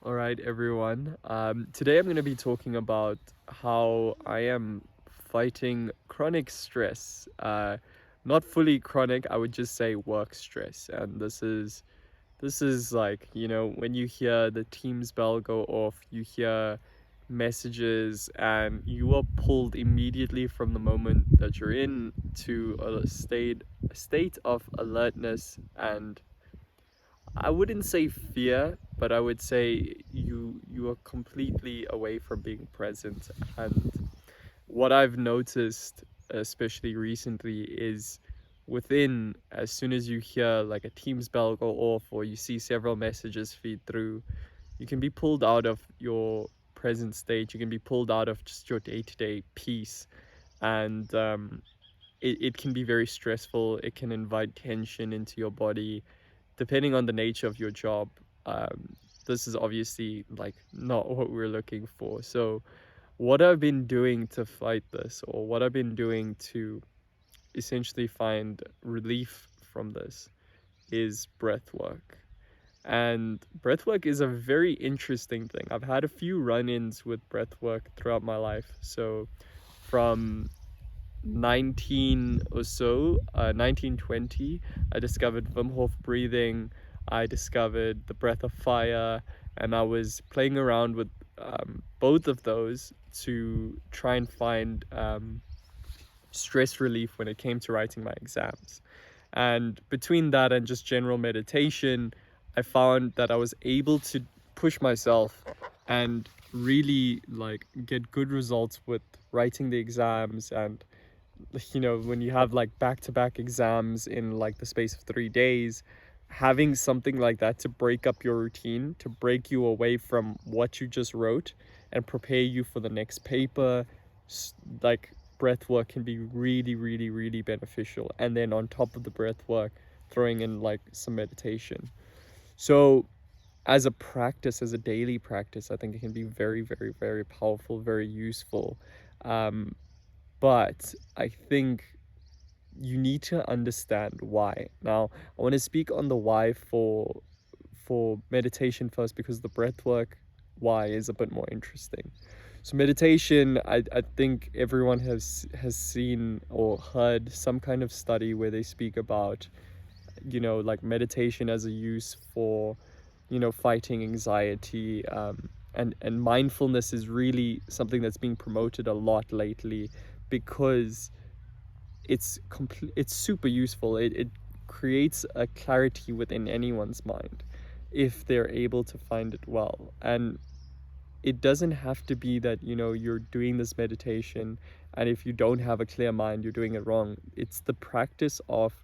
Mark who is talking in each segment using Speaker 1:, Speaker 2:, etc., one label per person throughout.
Speaker 1: All right, everyone. Today I'm going to be talking about how I am fighting chronic stress. Not fully chronic, I would just say work stress. And this is like, when you hear the Teams bell go off, you hear messages and you are pulled immediately from the moment that you're in to a state of alertness and I wouldn't say fear, but I would say you are completely away from being present. And what I've noticed, especially recently, is within as soon as you hear like a Teams bell go off or you see several messages feed through, you can be pulled out of your present state. You can be pulled out of just your day-to-day peace, and it can be very stressful. It can invite tension into your body depending on the nature of your job. um, this is obviously like not what we're looking for. So what I've been doing to fight this, or what I've been doing to essentially find relief from this, is breath work. And breath work is a very interesting thing. I've had a few run-ins with breath work throughout my life. So from 1920, I discovered Wim Hof breathing. I discovered the breath of fire, and I was playing around with both of those to try and find stress relief when it came to writing my exams. And between that and just general meditation, I found that I was able to push myself and really like get good results with writing the exams. And when you have like back-to-back exams in like the space of 3 days, having something like that to break up your routine, to break you away from what you just wrote and prepare you for the next paper, like breath work can be really, really, really beneficial. And then on top of the breath work, throwing in like some meditation. So as a practice, as a daily practice, I think it can be very, very, very powerful, very useful. um, but I think you need to understand why. Now, I want to speak on the why for meditation first, because the breath work why is a bit more interesting. So meditation, I think everyone has seen or heard some kind of study where they speak about, like meditation as a use for, fighting anxiety. And mindfulness is really something that's being promoted a lot lately because it's super useful. It creates a clarity within anyone's mind if they're able to find it well. And it doesn't have to be that, you're doing this meditation and if you don't have a clear mind, you're doing it wrong. It's the practice of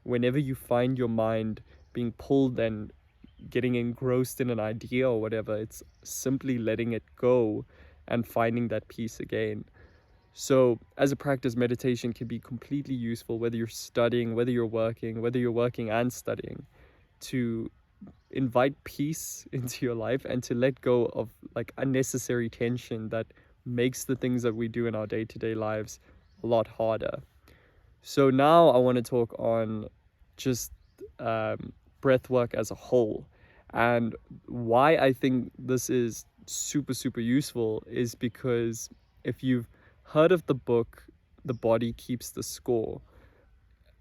Speaker 1: whenever you find your mind being pulled and getting engrossed in an idea or whatever, it's simply letting it go and finding that peace again. So, as a practice, meditation can be completely useful whether you're studying, whether you're working and studying, to invite peace into your life and to let go of like unnecessary tension that makes the things that we do in our day-to-day lives a lot harder. So now I want to talk on just breath work as a whole. And why I think this is super, super useful is because if you've heard of the book, The Body Keeps the Score,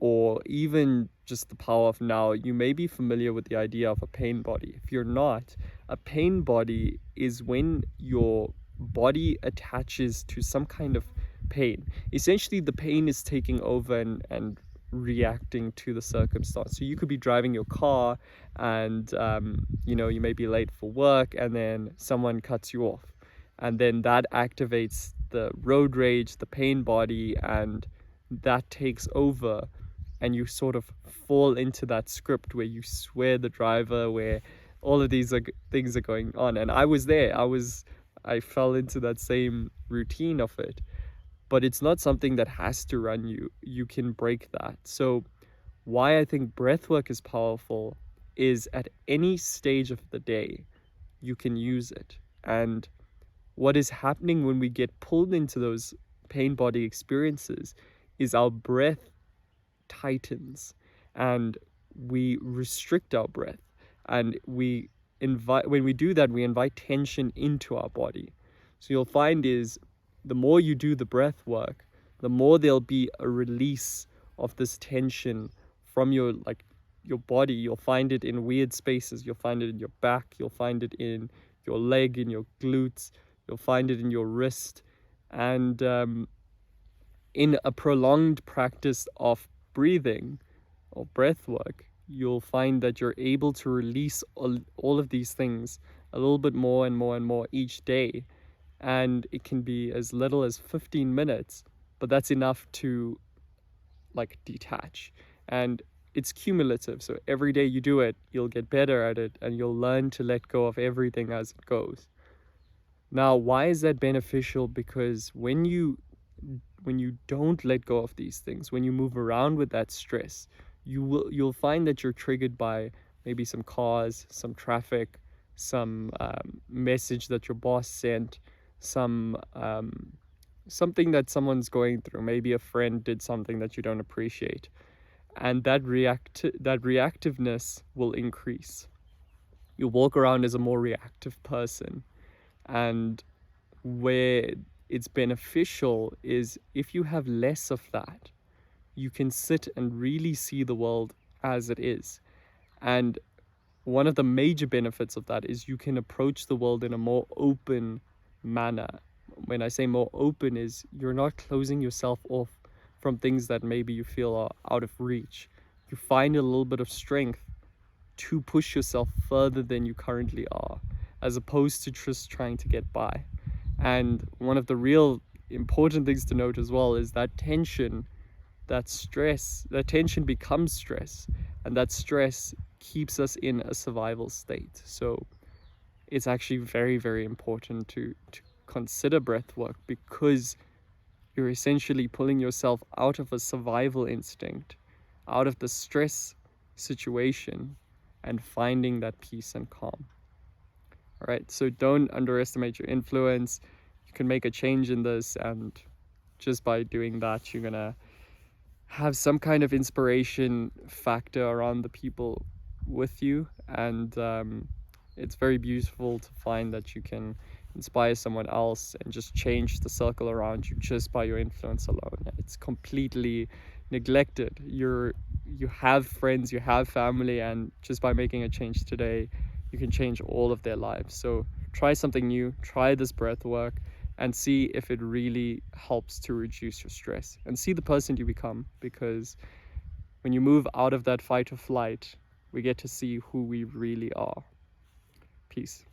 Speaker 1: or even just The Power of Now, you may be familiar with the idea of a pain body. If you're not, a pain body is when your body attaches to some kind of pain. Essentially, the pain is taking over and reacting to the circumstance. So you could be driving your car and, you may be late for work and then someone cuts you off. And then that activates the road rage, the pain body, and that takes over, and you sort of fall into that script where you swear the driver, where all of these things are going on. And I was there. I fell into that same routine of it. But it's not something that has to run you. You can break that. So why I think breathwork is powerful is at any stage of the day, you can use it. And what is happening when we get pulled into those pain body experiences is our breath tightens and we restrict our breath and we when we do that, we invite tension into our body. So you'll find is the more you do the breath work, the more there'll be a release of this tension from your body. You'll find it in weird spaces. You'll find it in your back. You'll find it in your leg, in your glutes. You'll find it in your wrist. And in a prolonged practice of breathing or breath work, you'll find that you're able to release all of these things a little bit more and more and more each day. And it can be as little as 15 minutes, but that's enough to detach. And it's cumulative. So every day you do it, you'll get better at it, and you'll learn to let go of everything as it goes. Now, why is that beneficial? Because when you don't let go of these things, when you move around with that stress, you'll find that you're triggered by maybe some cause, some traffic, some message that your boss sent, some something that someone's going through. Maybe a friend did something that you don't appreciate, and that reactiveness will increase. You'll walk around as a more reactive person. And where it's beneficial is if you have less of that, you can sit and really see the world as it is. And one of the major benefits of that is you can approach the world in a more open manner. When I say more open, is you're not closing yourself off from things that maybe you feel are out of reach. You find a little bit of strength to push yourself further than you currently are, as opposed to just trying to get by. And one of the real important things to note as well is that tension, that tension becomes stress, and that stress keeps us in a survival state. So it's actually very, very important to consider breath work, because you're essentially pulling yourself out of a survival instinct, out of the stress situation, and finding that peace and calm. All right, so don't underestimate your influence. You can make a change in this, and just by doing that, you're gonna have some kind of inspiration factor around the people with you. And it's very beautiful to find that you can inspire someone else and just change the circle around you just by your influence alone. It's completely neglected. You have friends, you have family, and just by making a change today, you can change all of their lives. So try something new, try this breath work, and see if it really helps to reduce your stress, and see the person you become. Because when you move out of that fight or flight, we get to see who we really are. Peace.